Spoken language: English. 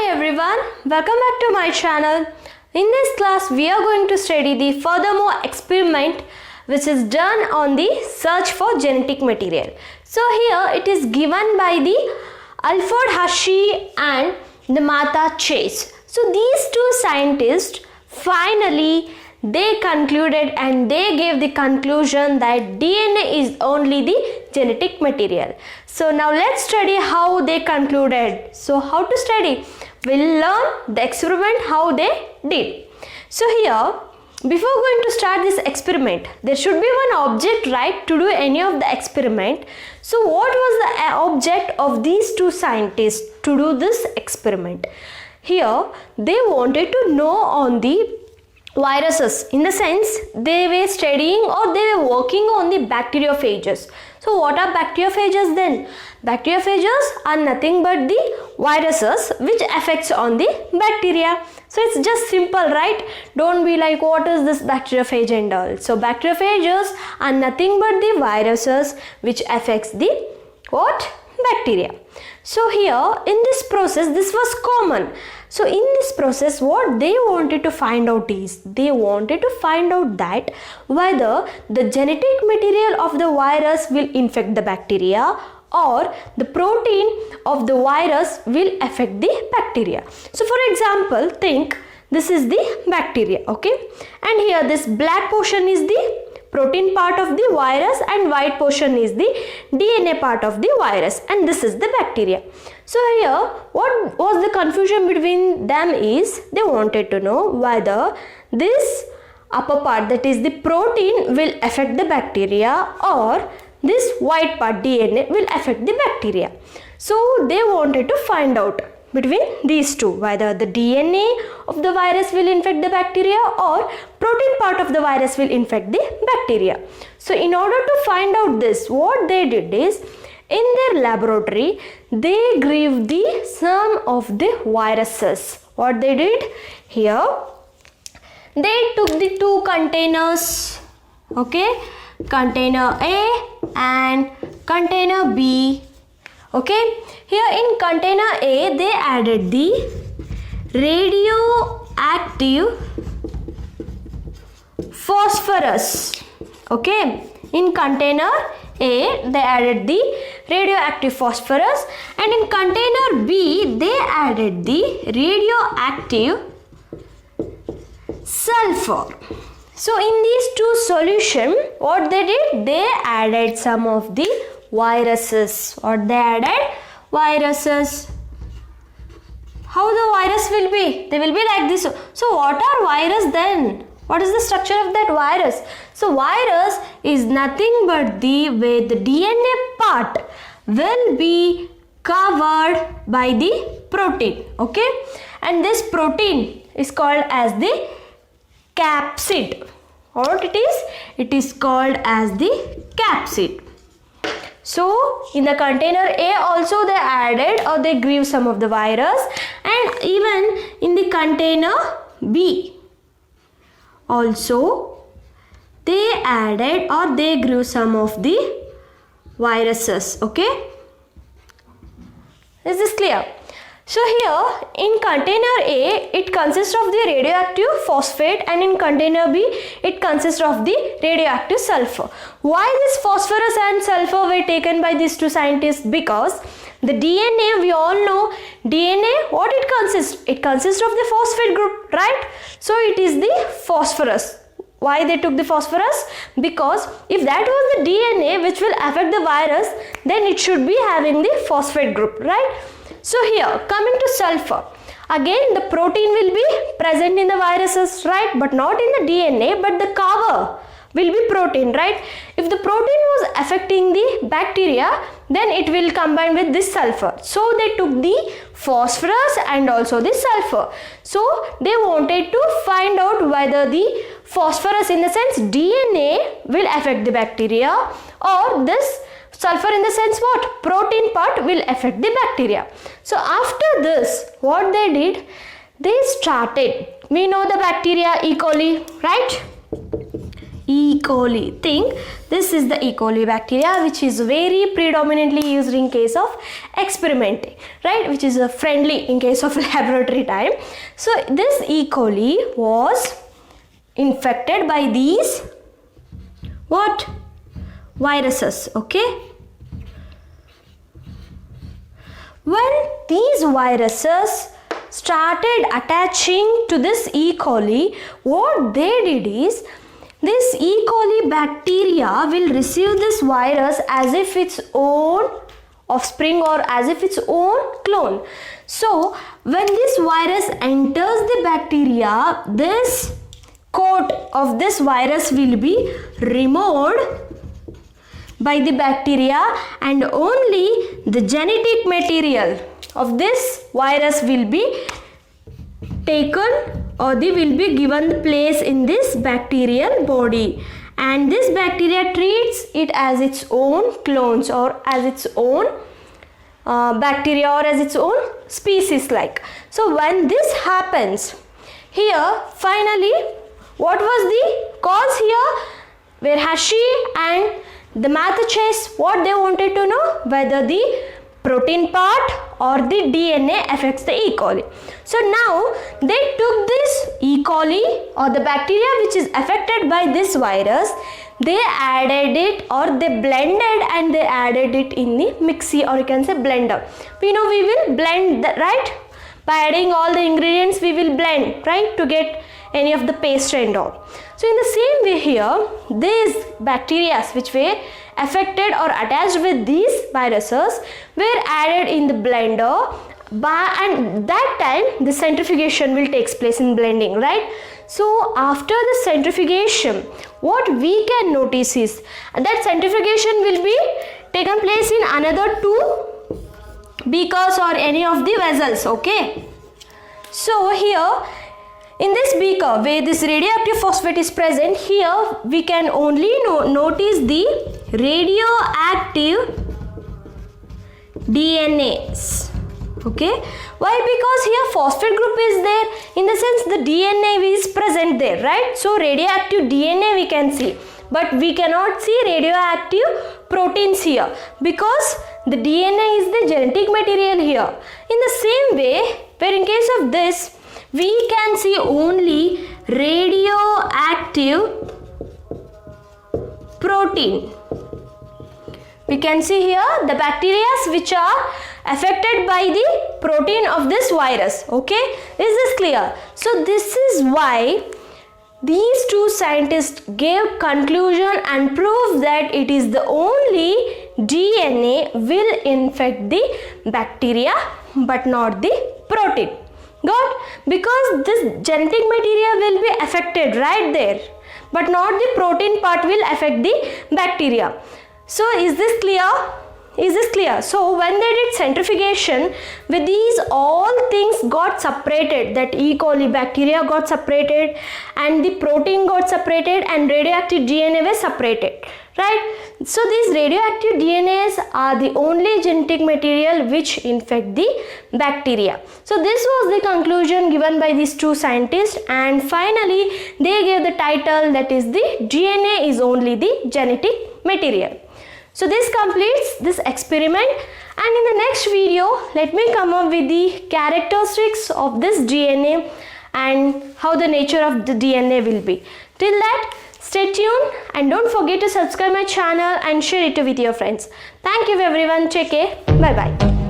everyone, welcome back to my channel. In this class we are going to study the furthermore experiment which is done on the search for genetic material. So here it is given by the Alfred Hershey and the Martha Chase. So these two scientists finally they concluded and they gave the conclusion that DNA is only the genetic material. So now let's study how they concluded. So how to study? We'll learn the experiment how they did. So here, before going to start this experiment, there should be one object, right, to do any of the experiment. So what was the object of these two scientists to do this experiment? Here they wanted to know on the viruses, in the sense they were studying or they were working on the bacteriophages. So what are bacteriophages then? Bacteriophages are nothing but the viruses which affects on the bacteria. So it's just simple, right? Don't be like what is this bacteriophage and all. So bacteriophages are nothing but the viruses which affects the what? Bacteria. So here in this process this was common. So in this process what they wanted to find out is they wanted to find out that whether the genetic material of the virus will infect the bacteria or the protein of the virus will affect the bacteria. So for example, think this is the bacteria, okay, and here this black portion is the protein part of the virus and white portion is the DNA part of the virus, and this is the bacteria. So here what was the confusion between them is they wanted to know whether this upper part, that is the protein, will affect the bacteria or this white part DNA will affect the bacteria. So they wanted to find out between these two whether the DNA of the virus will infect the bacteria or protein part of the virus will infect the bacteria. So in order to find out this, what they did is in their laboratory they grew the some of the viruses. What they did here, they took the two containers, okay, container A and container B. Okay, here in container A they added the radioactive phosphorus. Okay, in container A they added the radioactive phosphorus and in container B they added the radioactive sulfur. So in these two solution what they did, they added some of the viruses. What they added? Viruses. How the virus will be? They will be like this. So what are virus then? What is the structure of that virus? So virus is nothing but the way the DNA part will be covered by the protein. Okay, and this protein is called as the capsid. What it is? It is called as the capsid. So in the container A also they added or they grew some of the virus, and even in the container B also they added or they grew some of the viruses. Okay, is this clear? So here in container A it consists of the radioactive phosphate and in container B it consists of the radioactive sulfur. Why this phosphorus and sulfur were taken by these two scientists? Because the DNA, we all know DNA, what it consists? It consists of the phosphate group, right? So it is the phosphorus. Why they took the phosphorus? Because if that was the DNA which will affect the virus, then it should be having the phosphate group, right? So here coming to sulfur, again the protein will be present in the viruses, right, but not in the DNA, but the cover will be protein, right? If the protein was affecting the bacteria, then it will combine with this sulfur. So they took the phosphorus and also the sulfur. So they wanted to find out whether the phosphorus, in the sense DNA, will affect the bacteria or this sulfur in the sense what? Protein part will affect the bacteria. So after this, what they did, they started, we know the bacteria E. coli, right? E. coli. Think this is the E. coli bacteria, which is very predominantly used in case of experimenting, right? Which is friendly in case of laboratory time. So this E. coli was infected by these what? Viruses, okay? When these viruses started attaching to this E. coli, what they did is, this E. coli bacteria will receive this virus as if its own offspring or as if its own clone. So when this virus enters the bacteria, this coat of this virus will be removed by the bacteria, and only the genetic material of this virus will be taken, or they will be given place in this bacterial body, and this bacteria treats it as its own clones or as its own bacteria or as its own species like. So when this happens here, finally what was the cause here? Where Hershey and the Matthias, what they wanted to know, whether the protein part or the DNA affects the E. coli. So now they took this E. coli or the bacteria which is affected by this virus, they added it or they blended and they added it in the mixie, or you can say blender. We know we will blend that, right? By adding all the ingredients we will blend, right, to get any of the paste and all. So in the same way here, these bacteria which were affected or attached with these viruses were added in the blender, and that time the centrifugation will take place in blending, right? So after the centrifugation, what we can notice is that centrifugation will be taken place in another 2 beakers or any of the vessels, okay? So here in this beaker where this radioactive phosphate is present, here we can only notice the radioactive DNAs, okay? Why? Because here phosphate group is there, in the sense the DNA is present there, right? So radioactive DNA we can see, but we cannot see radioactive proteins here because the DNA is the genetic material here. In the same way, where in case of this we can see only radioactive protein. We can see here the bacteria which are affected by the protein of this virus, okay? Is this clear? So this is why these 2 scientists gave conclusion and proved that it is the only DNA will infect the bacteria but not the protein. Got? Because this genetic material will be affected right there, but not the protein part will affect the bacteria. So is this clear? Is this clear? So when they did centrifugation, with these all things got separated, that E. coli bacteria got separated and the protein got separated and radioactive DNA was separated, right? So these radioactive DNAs are the only genetic material which infect the bacteria. So this was the conclusion given by these 2 scientists, and finally they gave the title, that is the DNA is only the genetic material. So this completes this experiment, and in the next video let me come up with the characteristics of this DNA and how the nature of the DNA will be. Till that, stay tuned and don't forget to subscribe my channel and share it with your friends. Thank you everyone. Take care. Bye bye.